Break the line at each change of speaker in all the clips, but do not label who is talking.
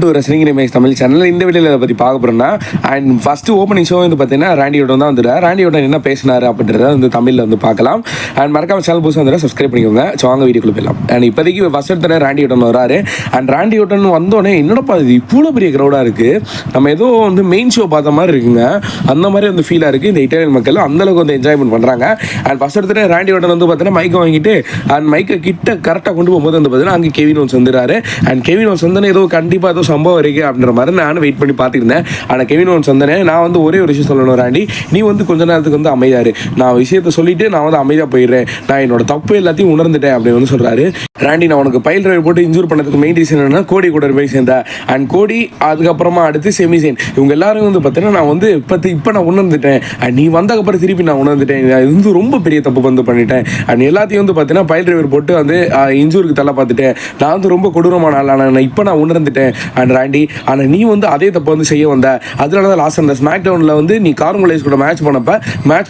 To wrestling Remax Tamil channel. இந்த வீடியோவில் இதை பற்றி பார்க்க போகிறோம்னா, அண்ட் ஃபஸ்ட்டு ஓப்பனிங் ஷோ வந்து பார்த்தீங்கன்னா ராண்டி ஓட்டன் தான் வந்துடுறாரு. ராண்டி ஓட்டன் என்ன பேசினார் அப்படின்றத வந்து தமிழில் வந்து பார்க்கலாம். அண்ட் மறக்காம சேனல் புதுசாக வந்துடுற சப்ஸ்கிரைப் பண்ணிக்கோங்க. ஸோ வாங்க வீடியோக்குள்ள போயிடலாம். அண்ட் இப்போதைக்கு ஃபஸ்ட் எடுத்துகிற ராண்டி ஓட்டன் வராரு. அண்ட் ராண்டி ஓட்டன் வந்தோடனே என்னடப்பா இது இவ்வளோ பெரிய க்ரௌடாக இருக்குது, நம்ம ஏதோ வந்து மெயின் ஷோ பார்த்த மாதிரி இருக்குங்க, அந்த மாதிரி வந்து ஃபீலாக இருக்குது. இந்த இட்டாலியன் மக்கள் அந்தளவுக்கு வந்து என்ஜாய்மெண்ட் பண்ணுறாங்க. அண்ட் ஃபஸ்ட் எடுத்துகிற ராண்டி ஓட்டன் வந்து பார்த்தீங்கன்னா மைக்கை வாங்கிட்டு அண்ட் மைக்கை கிட்ட கரெக்டாக கொண்டு போகும்போது வந்து பார்த்தீங்கன்னா அங்கே கெவின் ஓன்ஸ் வந்துடுறாரு. அண்ட் கெவின் ஓன்ஸ் வந்து ஏதோ கண்டிப்பாக ஏதோ சம்பவம் இருக்குது அப்படின்ற மாதிரி நானும் வெயிட் பண்ணி பார்த்துருந்தேன். ஆனால் கெவின் ஓன்ஸ் வந்தேனே நான் வந்து ஒரே ஒரு விஷயம் சொல்லணும், ராண்டி நீ வந்து கொஞ்ச நேரத்துக்கு வந்து அமைதியாரு, நான் விஷயத்த சொல்லிட்டு நான் வந்து அமைதியாக போயிடுறேன், நான் என்னோட தப்பு எல்லாத்தையும் உணர்ந்துட்டேன் அப்படின்னு வந்து சொல்கிறாரு. ராண்டி நான் உனக்கு பைல் டிரைவர் போட்டு இன்ஜூர் பண்ணதுக்கு மெயின் ரீசன் என்னன்னா கோடி கூட போய் சேர்ந்தேன். அண்ட் கோடி அதுக்கப்புறமா அடுத்து செமிசேன் இவங்க எல்லாரும் வந்து பார்த்தீங்கன்னா நான் வந்து இப்போ நான் உணர்ந்துட்டேன். அண்ட் நீ வந்ததுக்கப்புறம் திருப்பி நான் உணர்ந்துட்டேன், இது வந்து ரொம்ப பெரிய தப்பு வந்து பண்ணிட்டேன். அண்ட் எல்லாத்தையும் வந்து பார்த்தீங்கன்னா பைல் டிரைவர் போட்டு வந்து இன்ஜூருக்கு தள்ள பார்த்துட்டேன், நான் வந்து ரொம்ப கொடூரமான ஆள், ஆனால் இப்போ நான் உணர்ந்துட்டேன். அண்ட் ராண்டி ஆனால் நீ வந்து அதே தப்பு வந்து செய்ய வந்த, அதனால தான் லாஸ்ட் அந்த ஸ்மாக் டவுனில் வந்து நீ கார்மலைஸ் கூட மேட்ச்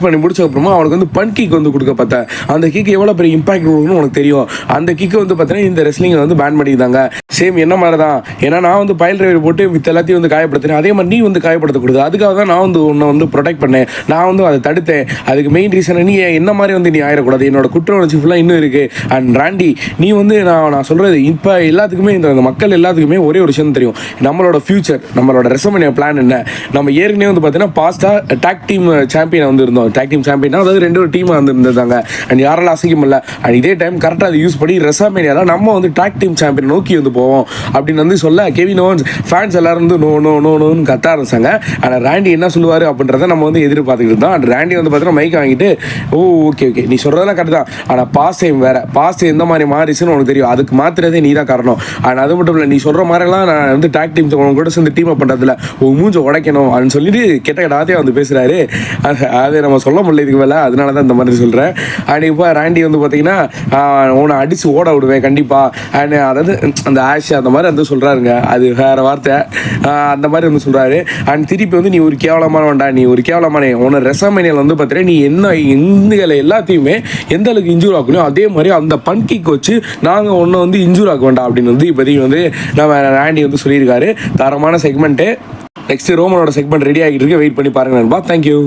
பண்ணி முடிச்சதுக்கப்புறமா அவனுக்கு வந்து பன் கிக் வந்து கொடுக்க பார்த்த, அந்த கிக் எவ்வளோ பெரிய இம்பாக்ட் கொடுக்கணும்னு உனக்கு தெரியும். அந்த கிக்கு வந்து பார்த்தீங்கன்னா இந்த ரெஸ்லிங்கை வந்து பேன் பண்ணியிருந்தாங்க. சேம் என்ன மாதிரி தான், ஏன்னா நான் வந்து பைல் டிரைவர் போட்டு வித் எல்லாத்தையும் வந்து காயப்படுத்தினேன், அதே மாதிரி நீ வந்து காயப்படுத்தக்கூடாது, அதுக்காக தான் நான் வந்து உன்னை வந்து ப்ரொடெக்ட் பண்ணேன், நான் வந்து அதை தடுத்தேன். அதுக்கு மெயின் ரீசன் நீ என்ன மாதிரி வந்து நீ ஆயிடக்கூடாது, என்னோட குற்ற உணர்ச்சி ஃபுல்லாக இன்னும் இருக்குது. அண்ட் ராண்டி நீ வந்து நான் சொல்கிறது இப்போ எல்லாத்துக்குமே இந்த மக்கள் எல்லாத்துக்குமே ஒரே ஒரு விஷயம் தெரியும், நம்மளோட ஃபியூச்சர், நம்மளோட ரெசல்மேனியா பிளான் என்ன. நம்ம ஏற்கனவே வந்து பார்த்தீங்கன்னா பாஸ்ட்டாக டாக் டீம் சாம்பியன் வந்து இருந்தோம், டாக் டீம் சாம்பியனா, அதாவது ரெண்டு ஒரு டீமாக வந்து இருந்திருந்தாங்க. அண்ட் யாராலும் அசைக்க முடியல. அண்ட் இதே டைம் கரெக்டாக அதை யூஸ் பண்ணி ரெசல்மேனியாவில் நம்ம வந்து டாக் டீம் சாம்பியன் நோக்கி வந்து போவோம் அப்படின்னு வந்து சொல்ல கெவின் ஓவன்ஸ் ஃபேன்ஸ் எல்லாரும் வந்து நோன்னு கத்த ஆரம்பிச்சாங்க. ஆனால் ராண்டி என்ன சொல்லுவார் அப்படின்றத நம்ம வந்து எதிர்பார்த்துக்கிட்டு இருந்தோம். அண்ட் ராண்டி வந்து பார்த்தீங்கன்னா மைக்கை வாங்கிட்டு ஓகே நீ சொல்கிறதெல்லாம் கரெக்ட் தான், ஆனால் பாஸ் டைம் வேறு, பாஸ் எந்த மாதிரி மாறிச்சுன்னு உனக்கு தெரியும், அதுக்கு மாத்திரதே நீ தான் காரணம். அண்ட் அது மட்டும் இல்லை, நீ சொல்கிற மாதிரிலாம் நான் வந்து டாக் டீம் கூட சேர்ந்து டீம் அப் பண்ணுறதுல மூஞ்ச உடைக்கணும் அப்படின்னு சொல்லிட்டு கெட்ட கடாத்தையும் வந்து பேசுகிறாரு. அதை நம்ம சொல்ல முடியல இதுக்கு மேலே, அதனால தான் இந்த மாதிரி சொல்கிறேன். அண்ட் இப்போ ராண்டி வந்து பார்த்தீங்கன்னா உன்னை அடித்து ஓட விடுவேன் கண்டிப்பாக, அண்ட் அதாவது அந்த ஆஷ் அந்த மாதிரி வந்து சொல்கிறாருங்க, அது வேறு வார்த்தை, அந்த மாதிரி வந்து சொல்கிறாரு. அண்ட் திருப்பி வந்து நீ ஒரு கேவலமான வேண்டாம், நீ ஒரு கேவலமான உன்னை ரெசல்மேனியாவில் வந்து பார்த்தீங்கன்னா நீ என்ன எங்களை எல்லாத்தையுமே எந்த அளவுக்கு இன்ஜூர் ஆகணும், அதே மாதிரி அந்த பன்கிக் வச்சு நாங்கள் ஒன்றை வந்து இன்ஜூர் ஆக வேண்டாம் அப்படின்னு வந்து இப்போதைக்கு வந்து நம்ம ராண்டி வந்து சொல்லியிருக்காரு. தரமான செக்மெண்ட்டு. நெக்ஸ்ட் ரோமனோட செக்மெண்ட் ரெடி ஆகிட்டு இருக்கு, வெயிட் பண்ணி பாருங்க நண்பா. தேங்க்யூ.